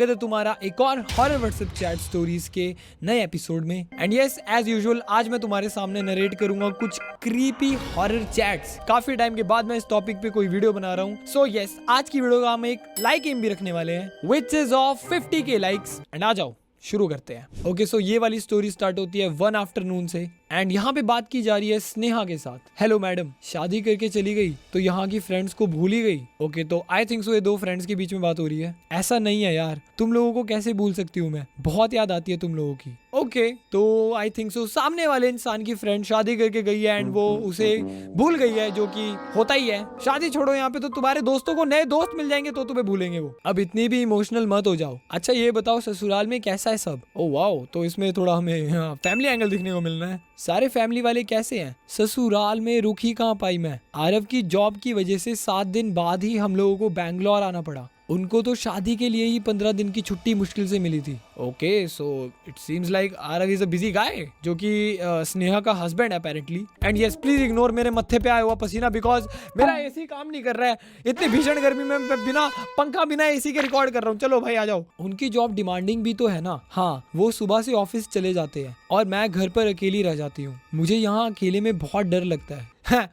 तो तुम्हारा एक और हॉरर व्हाट्सएप चैट स्टोरीज के नए एपिसोड में। एंड यस, एज यूजुअल आज मैं तुम्हारे सामने नरेट करूंगा कुछ क्रीपी हॉरर चैट्स। काफी टाइम के बाद मैं इस टॉपिक पे कोई वीडियो बना रहा हूँ। सो यस, आज की वीडियो का हम एक लाइक एम भी रखने वाले हैं which is of 50K likes. And आ जाओ शुरू करते हैं। ओके, सो ये वाली स्टोरी स्टार्ट होती है 1 आफ्टरनून से एंड यहाँ पे बात की जा रही है स्नेहा के साथ। हेलो मैडम, शादी करके चली गई तो यहाँ की फ्रेंड्स को भूल ही गई। ओके, तो आई थिंक सो ये दो फ्रेंड्स के बीच में बात हो रही है। ऐसा नहीं है यार, तुम लोगों को कैसे भूल सकती हूँ मैं, बहुत याद आती है तुम लोगों की। ओके, तो आई थिंक सो सामने वाले इंसान की फ्रेंड शादी करके गई है एंड वो उसे भूल गई है, जो कि होता ही है। शादी छोड़ो, यहाँ पे तो तुम्हारे दोस्तों को नए दोस्त मिल जाएंगे तो तुम्हें भूलेंगे वो। अब इतनी भी इमोशनल मत हो जाओ। अच्छा ये बताओ ससुराल में कैसा है सब? ओ वाओ, तो इसमें थोड़ा हमें फैमिली एंगल दिखने को मिलना है। सारे फैमिली वाले कैसे हैं? ससुराल में रुक ही कहाँ पाई मैं। आरव की जॉब की वजह से 7 दिन बाद ही हम लोगों को बैंगलोर आना पड़ा। उनको तो शादी के लिए ही 15 दिन की छुट्टी मुश्किल से मिली थी। Okay, so it seems like Aarav is a busy guy, जो कि स्नेहा का हस्बैंड है apparently. And yes, please ignore मेरे मत्थे पे आया हुआ पसीना, बिकॉज मेरा एसी काम नहीं कर रहा है। इतनी भीषण गर्मी में मैं बिना पंखा बिना एसी के रिकॉर्ड कर रहा हूँ। चलो भाई आ जाओ। उनकी जॉब डिमांडिंग भी तो है ना। हाँ, वो सुबह से ऑफिस चले जाते हैं और मैं घर पर अकेली रह जाती हूँ। मुझे यहाँ अकेले में बहुत डर लगता है।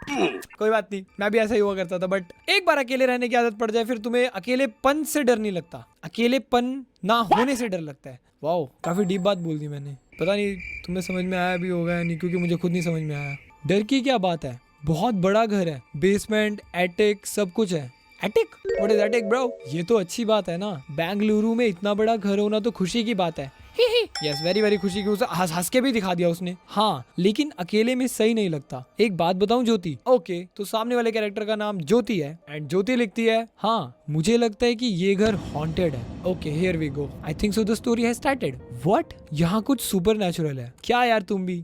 कोई बात नहीं, मैं भी ऐसा ही हुआ करता था, बट एक बार अकेले रहने की आदत पड़ जाए फिर तुम्हें अकेलेपन से डर नहीं लगता, अकेलेपन ना होने से डर लगता है। वाओ, काफी डीप बात बोल दी मैंने। पता नहीं तुम्हें समझ में आया भी होगा या नहीं, क्योंकि मुझे खुद नहीं समझ में आया। डर की क्या बात है, बहुत बड़ा घर है, बेसमेंट एटिक सब कुछ है। Attic? What is attic bro? ये तो अच्छी बात है ना, बेंगलुरु में इतना बड़ा घर होना तो खुशी की बात है। यस, वेरी वेरी खुशी की। उसे हंस के भी दिखा दिया उसने। हाँ, लेकिन अकेले में सही नहीं लगता। एक बात बताऊं ज्योति? ओके, तो सामने वाले कैरेक्टर का नाम ज्योति है एंड ज्योति लिखती है, हाँ मुझे लगता है कि ये घर हॉन्टेड है। Okay, here we go. I think so the story has started. What? यहाँ कुछ सुपर नेचुरल है क्या यार? तुम भी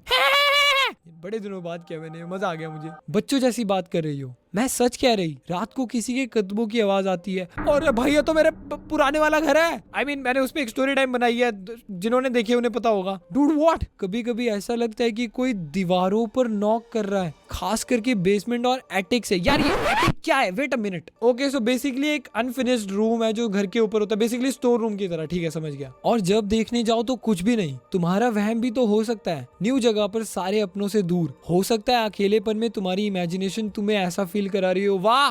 बड़े दिनों बाद किया मैंने, मजा आ गया मुझे। बच्चों जैसी बात कर रही हो। मैं सच कह रही, रात को किसी के कदमों की आवाज आती है। और भाई ये तो मेरे पुराने वाला घर है। I mean, मैंने उस पे एक स्टोरी टाइम बनाई है, जिन्होंने देखी उन्हें पता होगा। Dude what? कभी कभी ऐसा लगता है कि कोई दीवारों पर नॉक कर रहा है, खास करके बेसमेंट और एटिक से। यार ये एटिक क्या है? Wait a minute. Okay, so basically एक अनफिनिश्ड रूम है जो घर के ऊपर होता है, बेसिकली स्टोर रूम की तरह। ठीक है, समझ गया। और जब देखने जाओ तो कुछ भी नहीं। तुम्हारा वहम भी तो हो सकता है। न्यू जगह पर सारे अपनों से दूर, हो सकता है अकेलेपन में तुम्हारी इमेजिनेशन तुम्हें ऐसा फील करा रही हो। वाह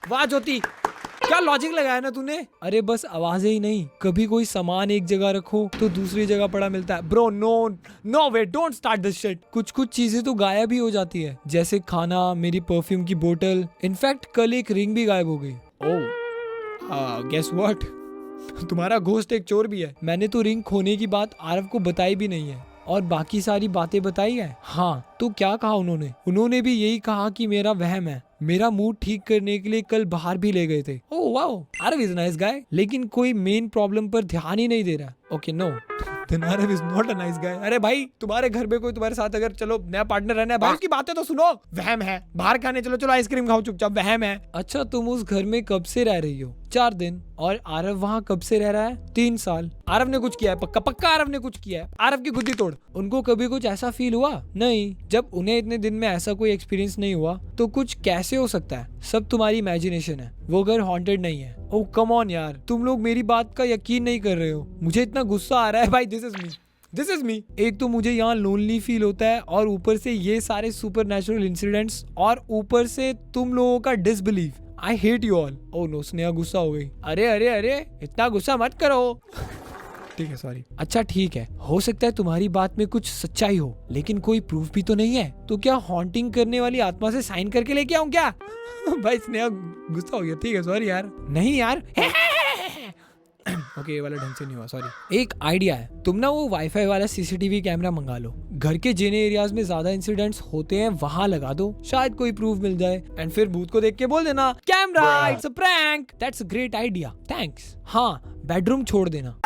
वाह ज्योति, क्या लॉजिक लगाया ना तूने। अरे बस आवाजें ही नहीं, कभी कोई सामान एक जगह रखो तो दूसरी जगह पड़ा मिलता है। Bro no no way, don't start this shit. कुछ कुछ चीजें तो गायब ही हो जाती है, जैसे खाना, मेरी परफ्यूम की बोतल। इनफैक्ट कल एक रिंग भी गायब हो गई। ओह, गेस व्हाट? तुम्हारा घोस्ट एक चोर भी है। मैंने तो रिंग खोने की बात आरव को बताई भी नहीं है और बाकी सारी बातें बताई है। हाँ, तो क्या कहा उन्होंने? उन्होंने भी यही कहा कि मेरा वहम है। मेरा मूड ठीक करने के लिए कल बाहर भी ले गए थे। Oh wow, Aarav is nice guy, लेकिन कोई मेन प्रॉब्लम पर ध्यान ही नहीं दे रहा। Okay no, Aarav is not a nice guy. अरे भाई, तुम्हारे घर में कोई तुम्हारे साथ अगर चलो नया पार्टनर रहना है, भाई उसकी बातें तो सुनो। वहम है, बाहर खाने चलो, चलो आइसक्रीम खाओ चुपचाप, वहम है। अच्छा, तुम उस घर में कब से रह रही हो? 4 दिन। और आरव वहाँ कब से रह रहा है? 3 साल। आरव ने कुछ किया है? पक्का पक्का आरव ने कुछ किया है। आरव की गुद्दी तोड़। उनको कभी कुछ ऐसा फील हुआ? नहीं। जब उन्हें इतने दिन में ऐसा कोई एक्सपीरियंस नहीं हुआ तो कुछ कैसे हो सकता है? सब तुम्हारी इमेजिनेशन है, वो घर हॉन्टेड नहीं है। ओह कम ऑन यार, तुम लोग मेरी बात का यकीन नहीं कर रहे हो। मुझे इतना गुस्सा आ रहा है भाई। This is me. एक तो मुझे यहाँ लोनली फील होता है और ऊपर से ये सारे सुपर नेचुरल इंसिडेंट्स और ऊपर से तुम लोगों का disbelieve. I hate you all. Oh no, Sneha गुस्सा हो गई। अरे अरे अरे, इतना गुस्सा मत करो। ठीक है, सॉरी। अच्छा ठीक है, हो सकता है तुम्हारी बात में कुछ सच्चाई हो, लेकिन कोई प्रूफ भी तो नहीं है। तो क्या हॉन्टिंग करने वाली आत्मा से साइन करके लेके आऊं क्या? भाई स्नेहा गुस्सा हो गया। ठीक है, सॉरी यार। नहीं यार। ओके, ये वाला ढंग से नहीं हुआ, सॉरी। एक आइडिया है, तुम ना वो वाईफाई वाला सीसीटीवी कैमरा मंगा लो। घर के जिन एरियाज में ज्यादा इंसिडेंट्स होते हैं वहां लगा दो, शायद कोई प्रूफ मिल जाए। एंड फिर भूत को देख के बोल देना, camera it's a prank. That's a great idea, thanks. हाँ, बेडरूम छोड़ देना।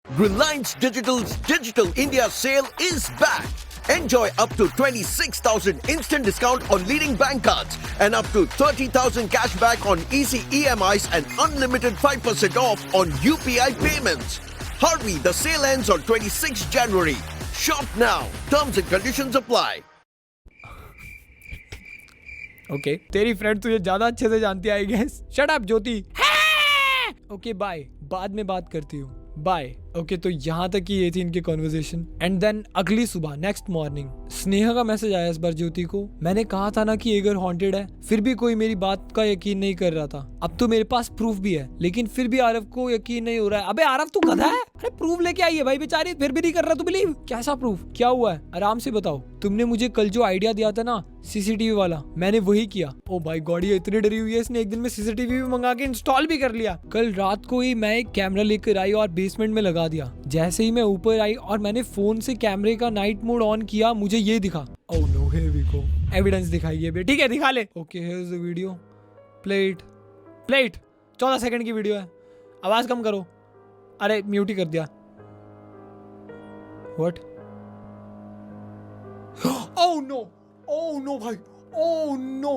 Reliance Digital's Digital India sale is back. Enjoy up to 26,000 instant discount on leading bank cards and up to 30,000 cash back on easy EMIs and unlimited 5% off on UPI payments. Hurry, the sale ends on 26 January. Shop now. Terms and conditions apply. Okay तेरी friend तुझे ज्यादा अच्छे से जानती है I guess. Shut up Jyoti. Okay bye, बाद में बात करती हूँ, बाय। ओके तो यहाँ तक ही ये थी इनकी कॉन्वर्सेशन। एंड देन अगली सुबह नेक्स्ट मॉर्निंग स्नेहा का मैसेज आया इस बार ज्योति को। मैंने कहा था ना कि ये घर हॉन्टेड है, फिर भी कोई मेरी बात का यकीन नहीं कर रहा था। अब तो मेरे पास प्रूफ भी है, लेकिन फिर भी आरव को यकीन नहीं हो रहा है। अबे आरव तू गधा है, अरे प्रूफ लेके आई है भाई बेचारी, फिर भी नहीं कर रहा तू बिलीव। कैसा प्रूफ, क्या हुआ है, आराम से बताओ। तुमने मुझे कल जो आइडिया दिया था ना सीसीटीवी वाला, मैंने वही किया। ओ भाई गॉड, ये इतनी डरी हुई है, इसने एक दिन में सीसीटीवी भी मंगा के इंस्टॉल भी कर लिया। कल रात को ही मैं एक कैमरा लेकर आई और बेसमेंट में लगा दिया। जैसे ही मैं ऊपर आई और मैंने फोन से कैमरे का नाइट मोड ऑन किया, मुझे ये दिखा। Oh no, here we go. Evidence दिखाइए बे, ठीक है दिखा ले। Okay here is the video, play it. 14 second की वीडियो है, आवाज कम करो। अरे म्यूट ही कर दिया। What? Oh no, oh no भाई, oh no,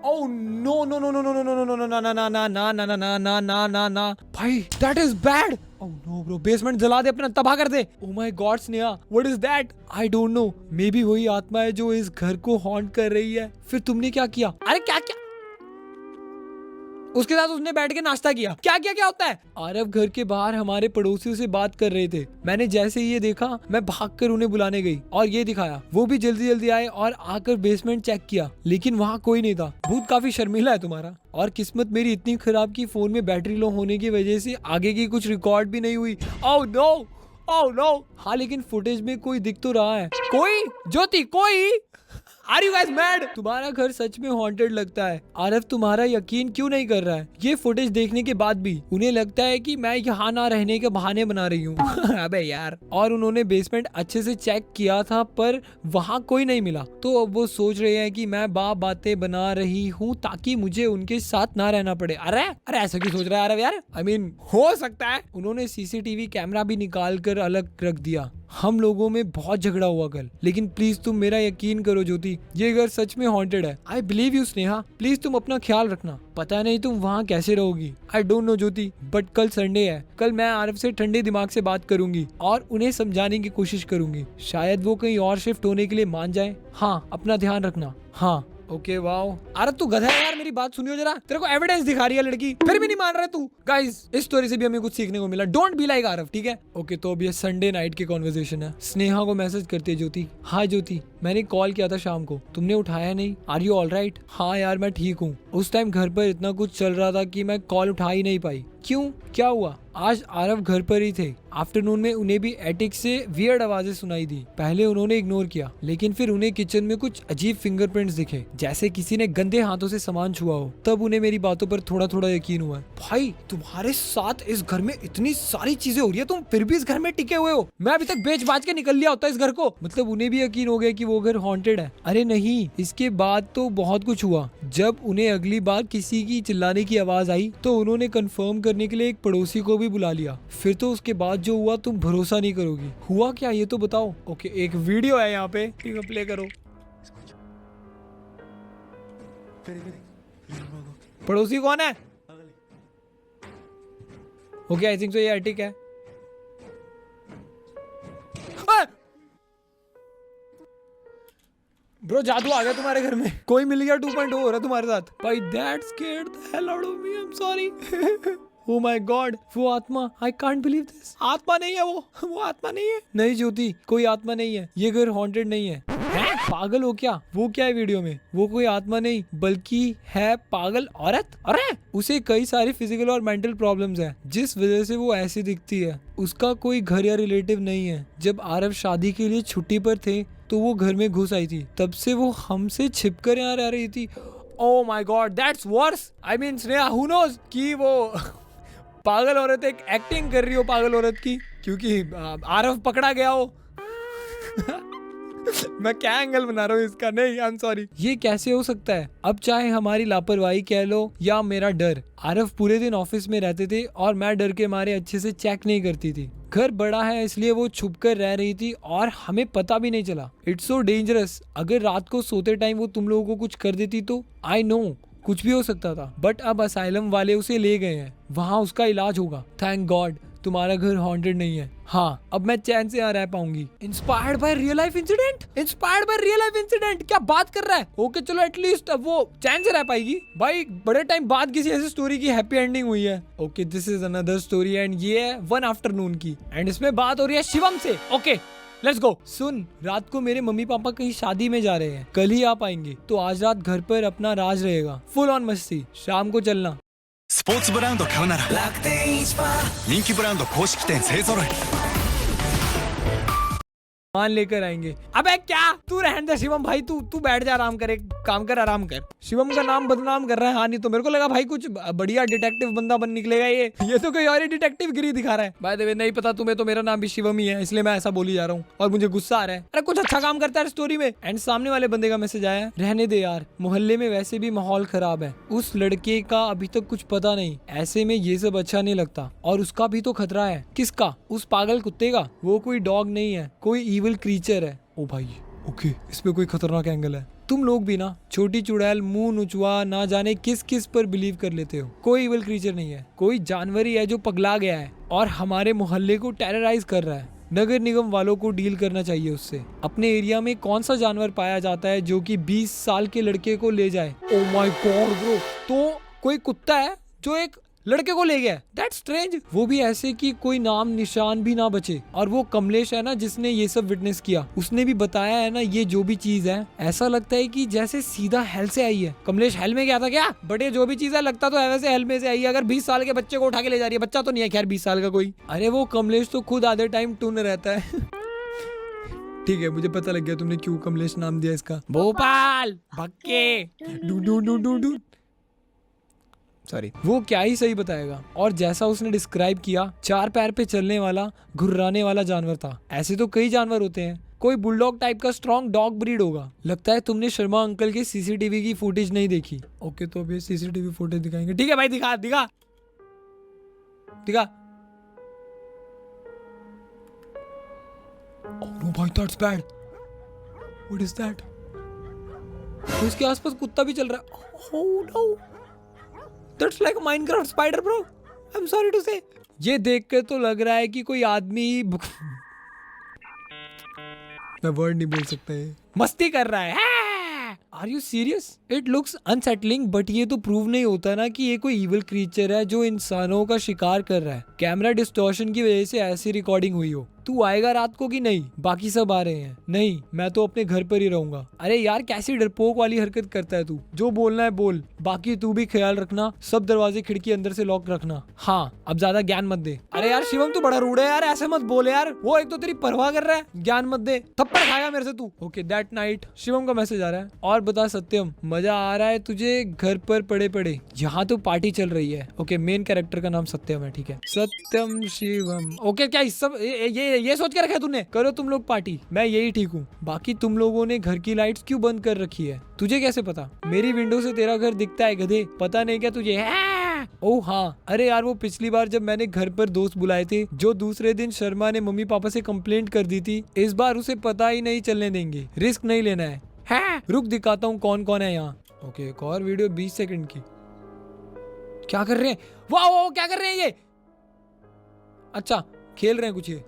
oh no no no no no no no no no ना ना ना ना ना ना ना ना ना ना ना ना भाई, that is bad. Oh no bro, basement जला दे, अपना तबाह कर दे। Oh my god Sneha, what is that? I don't know, maybe वही आत्मा है जो इस घर को हॉन्ट कर रही है। फिर तुमने क्या किया? अरे क्या क्या? उसके साथ उसने बैठ के नाश्ता किया। क्या क्या क्या होता है? आरव घर के बाहर हमारे पड़ोसियों से बात कर रहे थे। मैंने जैसे ही ये देखा, मैं भागकर उन्हें बुलाने गई और ये दिखाया। वो भी जल्दी जल्दी आए और आकर बेसमेंट चेक किया, लेकिन वहाँ कोई नहीं था। भूत काफी शर्मीला है तुम्हारा। और किस्मत मेरी इतनी खराब की फोन में बैटरी लो होने की वजह से आगे की कुछ रिकॉर्ड भी नहीं हुई। Oh no, oh no. हाँ लेकिन फुटेज में कोई दिख तो रहा है। कोई? ज्योति कोई? Are you guys mad? तुम्हारा घर सच में हॉन्टेड लगता है। आरव तुम्हारा यकीन क्यों नहीं कर रहा है? ये फुटेज देखने के बाद भी उन्हें लगता है कि मैं यहाँ ना रहने के बहाने बना रही हूँ। अबे यार। और उन्होंने बेसमेंट अच्छे से चेक किया था पर वहाँ कोई नहीं मिला, तो अब वो सोच रहे हैं कि मैं बातें बना रही हूँ ताकि मुझे उनके साथ ना रहना पड़े। अरे अरे ऐसा क्यों सोच रहा है आरव यार? I mean, हो सकता है उन्होंने सीसीटीवी कैमरा भी निकाल कर अलग रख दिया। हम लोगों में बहुत झगड़ा हुआ कल, लेकिन प्लीज तुम मेरा यकीन करो ज्योति, ये घर सच में हॉन्टेड है। I believe you Sneha, please तुम अपना ख्याल रखना। पता नहीं तुम वहाँ कैसे रहोगी, आई डोंट नो ज्योति, बट कल संडे है। कल मैं आरव से ठंडे दिमाग से बात करूंगी और उन्हें समझाने की कोशिश करूंगी। शायद वो कहीं और शिफ्ट होने के लिए मान जाए। हाँ अपना ध्यान रखना। हाँ ओके वाओ। आरव तू गधा है यार, मेरी बात सुनियो जरा। तेरे को एविडेंस दिखा रही है लड़की, फिर भी नहीं मान रहा तू। गाइस इस स्टोरी से भी हमें कुछ सीखने को मिला। डोंट बी लाइक आरव, ठीक है? ओके तो अब ये संडे नाइट की कॉन्वर्सेशन है। स्नेहा को मैसेज करती है ज्योति। हाँ ज्योति, मैंने कॉल किया था शाम को, तुमने उठाया नहीं। Are you all right? हाँ यार मैं ठीक हूँ। उस टाइम घर पर इतना कुछ चल रहा था कि मैं कॉल उठा ही नहीं पाई। क्यों, क्या हुआ? आज आरव घर पर ही थे। आफ्टरनून में उन्हें भी एटिक से वियर्ड आवाजें सुनाई दी। पहले उन्होंने इग्नोर किया, लेकिन फिर उन्हें किचन में कुछ अजीब फिंगरप्रिंट्स दिखे, जैसे किसी ने गंदे हाथों से सामान छुआ हो। तब उन्हें मेरी बातों पर थोड़ा थोड़ा यकीन हुआ। भाई तुम्हारे साथ इस घर में इतनी सारी चीजें हो रही है, तुम फिर भी इस घर में टिके हुए हो। मैं अभी तक बेच बाच के निकल लिया होता इस घर को। मतलब उन्हें भी यकीन हो गया कि वो घर हॉन्टेड है। अरे नहीं, इसके बाद तो बहुत कुछ हुआ। जब उन्हें अगली बार किसी की चिल्लाने की आवाज आई तो उन्होंने कंफर्म करने के लिए एक पड़ोसी को भी बुला लिया। फिर तो उसके बाद जो हुआ तुम भरोसा नहीं करोगी। हुआ क्या ये तो बताओ। ओके एक वीडियो है यहाँ पे, ठीक है प्ले करो। पड़ोसी कौन है? ओके आई थिंक सो ये एटिक है। ब्रो जादू आ गया तुम्हारे घर में, कोई मिल गया 2.0 हो रहा तुम्हारे साथ। भाई that scared the hell out of me, I am sorry. Oh my God, वो आत्मा, I can't believe this। आत्मा नहीं है वो आत्मा नहीं है। नहीं ज्योति, कोई आत्मा नहीं है, ये घर हॉन्टेड नहीं है। पागल हो क्या? वो क्या है वीडियो में? वो कोई आत्मा नहीं बल्कि है पागल औरत। अरे उसे कई सारी फिजिकल और मेंटल प्रॉब्लम्स हैं, जिस वजह से वो ऐसी दिखती है। उसका कोई घर या रिलेटिव नहीं है। जब आरव शादी के लिए छुट्टी पर थे तो वो घर में घुस आई थी, तब से वो हमसे छिपकर यहाँ रह रही थी। Oh my God, that's worse। I mean Sneha, who knows कि वो पागल औरत एक एक्टिंग कर रही हो पागल औरत की, क्योंकि आरव पकड़ा गया हो। मैं क्या एंगल बना रहा हूँ इसका, नहीं आई एम सॉरी। ये कैसे हो सकता है? अब चाहे हमारी लापरवाही कह लो या मेरा डर, आरफ पूरे दिन ऑफिस में रहते थे और मैं डर के मारे अच्छे से चेक नहीं करती थी। घर बड़ा है इसलिए वो छुप कर रह रही थी और हमें पता भी नहीं चला। It's so dangerous. अगर रात को सोते टाइम वो तुम लोगों को कुछ कर देती तो आई नो कुछ भी हो सकता था, बट अब असाइलम वाले उसे ले गए हैं, वहाँ उसका इलाज होगा। थैंक गॉड तुम्हारा घर हॉन्टेड नहीं है। हाँ अब मैं चैन से यहाँ रह पाऊंगी। Inspired by real life incident, inspired by real life incident, क्या बात कर रहा है? ओके चलो एटलीस्ट अब वो चैन से रह पाएगी। भाई बड़े टाइम बाद किसी ऐसी स्टोरी की हैप्पी एंडिंग हुई है। Okay this is another story and ये है वन आफ्टरनून की एंड इसमें बात हो रही है शिवम से। Okay let's go. सुन, रात को मेरे मम्मी पापा कहीं शादी में जा रहे हैं, कल ही आ पाएंगे, तो आज रात घर पर अपना राज रहेगा, फुल ऑन मस्ती। शाम को चलना। スポーツブランド買うなら楽天市場人気ブランド公式店勢ぞろい मान लेकर आएंगे। अबे क्या तू रहने दे शिवम भाई, तू बैठ जा, आराम कर, एक काम कर, आराम कर। शिवम का नाम बदनाम कर रहा है। हाँ नहीं तो मेरे को लगा भाई कुछ बढ़िया डिटेक्टिव बंदा बन निकलेगा ये तो कोई और ही डिटेक्टिव गिरी दिखा रहा है। बाय द वे नहीं पता तुम्हें तो मेरा नाम भी शिवम ही है, इसलिए मैं ऐसा बोली जा रहा हूँ और मुझे गुस्सा आ रहा है। अरे कुछ अच्छा काम करता है स्टोरी में। एंड सामने वाले बंदे का मैसेज आया, रहने दे यार, मोहल्ले में वैसे भी माहौल खराब है, उस लड़के का अभी तक कुछ पता नहीं, ऐसे में ये सब अच्छा नहीं लगता, और उसका भी तो खतरा है। किसका? उस पागल कुत्ते का। वो कोई डॉग नहीं है, कोई इविल क्रीचर है। ओ भाई ओके इसमें कोई खतरनाक एंगल है। तुम लोग भी ना छोटी चुड़ैल मुंह नुचवा ना जाने किस किस पर बिलीव कर लेते हो। कोई इविल क्रीचर नहीं है, कोई जानवर ही है जो पगला गया है और हमारे मोहल्ले को टेरराइज कर रहा है। नगर निगम वालों को डील करना चाहिए उससे। अपने एरिया में कौन सा जानवर पाया जाता है जो कि 20 साल के लड़के को ले जाए? ओ माय गॉड ब्रो, तो कोई कुत्ता है जो एक लड़के को ले गया। That's strange. वो भी ऐसे कि कोई नाम निशान भी ना बचे। और वो कमलेश है ना जिसने ये सब विटनेस किया, उसने भी बताया है ना ये जो भी चीज है, ऐसा लगता है कि जैसे सीधा हेल से आई है। कमलेश हेल में गया था क्या? बटे जो भी चीज है लगता तो है वैसे हेल में से आई है। अगर 20 साल के बच्चे को उठा के ले जा रही है, बच्चा तो नहीं है खैर 20 साल का कोई। अरे वो कमलेश तो खुद आधे टाइम टून रहता है। ठीक है मुझे पता लग गया तुमने क्यों कमलेश नाम दिया इसका। भोपाल भक्के डू डू डू डू डू सॉरी। वो क्या ही सही बताएगा। और जैसा उसने डिस्क्राइब किया, 4 पैर पे चलने वाला घुर्राने वाला जानवर था। ऐसे तो कई जानवर होते हैं, कोई बुलडॉग टाइप का स्ट्रॉन्ग डॉग ब्रीड होगा। लगता है तुमने शर्मा अंकल के सीसीटीवी की फुटेज नहीं देखी। ओके तो अभी सीसीटीवी फुटेज दिखाएंगे। ठीक है भाई दिखा दिखा दिखा। Oh no भाई that's bad. What is that? तो इसके आसपास कुत्ता भी चल रहा है। Oh no. That's like a Minecraft spider bro. I'm sorry to say. ये देख कर तो लग रहा है कि कोई आदमी ही मैं वर्ड नहीं बोल सकता है। मस्ती कर रहा है। Are you serious? It looks unsettling, but ये तो प्रूव नहीं होता ना कि ये कोई इविल क्रीचर है जो इंसानों का शिकार कर रहा है। कैमरा डिस्टॉर्शन की वजह से ऐसी रिकॉर्डिंग हुई हो। तू आएगा रात को कि नहीं? बाकी सब आ रहे हैं। नहीं मैं तो अपने घर पर ही रहूंगा। अरे यार कैसी डरपोक वाली हरकत करता है तू। जो बोलना है बोल, बाकी तू भी ख्याल रखना, सब दरवाजे खिड़की अंदर से लॉक रखना। हाँ अब ज्यादा ज्ञान मत दे। अरे यार शिवम तू बड़ा रूड है यार, ऐसे मत बोल यार। वो एक तो तेरी परवाह कर रहा है, ज्ञान मत दे, थप्पड़ खाएगा मेरे से तू। ओके दैट नाइट शिवम का मैसेज आ रहा है। और बता सत्यम, मजा आ रहा है तुझे घर पर पड़े पड़े? यहाँ तो पार्टी चल रही है। ओके मेन कैरेक्टर का नाम सत्यम है, ठीक है। सत्यम शिवम। ओके क्या इस सब ये सोच के रखा है तूने? करो तुम लोग पार्टी, मैं यही ठीक हूँ। बाकी तुम लोगों ने घर की लाइट्स क्यों बंद कर रखी है? तुझे कैसे पता? मेरी विंडो से तेरा घर दिखता है गधे, पता नहीं क्या तुझे? ओह हाँ, अरे यार वो पिछली बार जब मैंने घर पर दोस्त बुलाए थे, जो दूसरे दिन शर्मा ने मम्मी पापा से कंप्लेंट कर दी थी, इस बार उसे पता ही नहीं चलने देंगे। रिस्क नहीं लेना है। रुक दिखाता हूँ कौन कौन है यहाँ। ओके एक और वीडियो 20 सेकंड की। क्या कर रहे हैं? वाह क्या कर रहे हैं ये? अच्छा खेल रहे हैं कुछ ये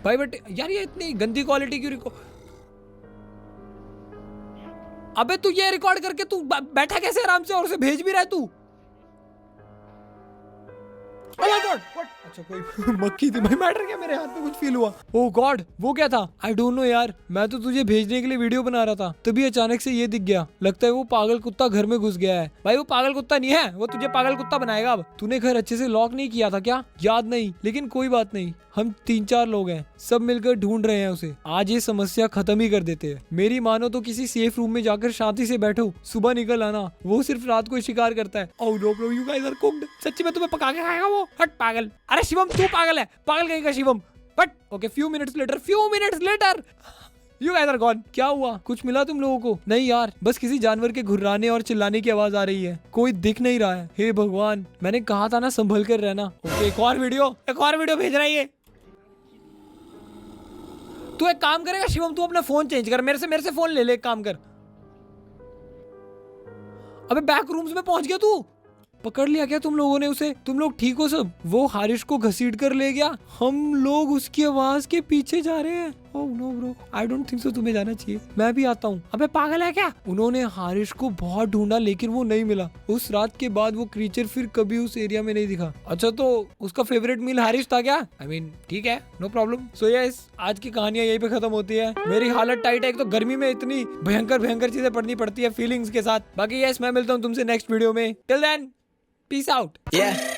भाई। बट यार ये इतनी गंदी क्वालिटी क्यों अबे तू ये रिकॉर्ड करके तू बैठा कैसे आराम से और उसे भेज भी रहा है तू? Oh my God, what? अच्छा कोई मक्खी थी भाई। मैटर क्या, मेरे हाथ में कुछ फील हुआ। ओह गॉड वो क्या था? आई डोंट नो यार, मैं तो तुझे भेजने के लिए वीडियो बना रहा था, तभी अचानक से ये दिख गया। लगता है वो पागल कुत्ता घर में घुस गया है। भाई वो पागल कुत्ता नहीं है, वो तुझे पागल कुत्ता बनाएगा। अब तूने घर अच्छे से लॉक नहीं किया था क्या? याद नहीं, लेकिन कोई बात नहीं, हम 3-4 लोग हैं, सब मिलकर ढूंढ रहे हैं उसे। आज ये समस्या खत्म ही कर देते हैं। मेरी मानो तो किसी सेफ रूम में जाकर शांति से बैठो, सुबह निकल आना। वो सिर्फ रात को शिकार करता है। Oh no bro, you guys are cooked. सच्ची में तुम्हें पका के खाएगा वो। हट पागल। अरे शिवम तू पागल है, पागल कहीं का Shivam. But okay few minutes later You guys are gone. क्या हुआ? कुछ मिला तुम लोगों को? नहीं यार, बस किसी जानवर के घुर्राने और चिल्लाने की आवाज आ रही है। कोई दिख नहीं रहा है। हे भगवान, मैंने कहा था ना संभल कर रहना। ओके, एक और वीडियो भेज रहा है ये। तू एक काम करेगा शिवम, तू अपना फोन चेंज कर, मेरे से फोन ले ले। एक काम कर। अबे बैक रूम्स में पहुंच गया तू। पकड़ लिया क्या तुम लोगों ने उसे? तुम लोग ठीक हो सब? वो हारिश को घसीट कर ले गया। हम लोग उसकी आवाज के पीछे जा रहे हैं। Oh no bro, I don't think so, तुम्हें जाना चाहिए। मैं भी आता हूँ। अबे पागल है क्या? उन्होंने हारिश को बहुत ढूंढा लेकिन वो नहीं मिला। उस रात के बाद वो क्रीचर फिर कभी उस एरिया में नहीं दिखा। अच्छा, तो उसका फेवरेट मील हारिश था क्या? आई मीन ठीक है, नो प्रॉब्लम। सो यस, आज की कहानियां यहीं पे खत्म होती है। मेरी हालत टाइट है, एक तो गर्मी में इतनी भयंकर चीजें पढ़नी पड़ती है फीलिंग्स के साथ। बाकी यस, मैं मिलता हूँ तुमसे नेक्स्ट वीडियो में। Till then, peace out. Yeah.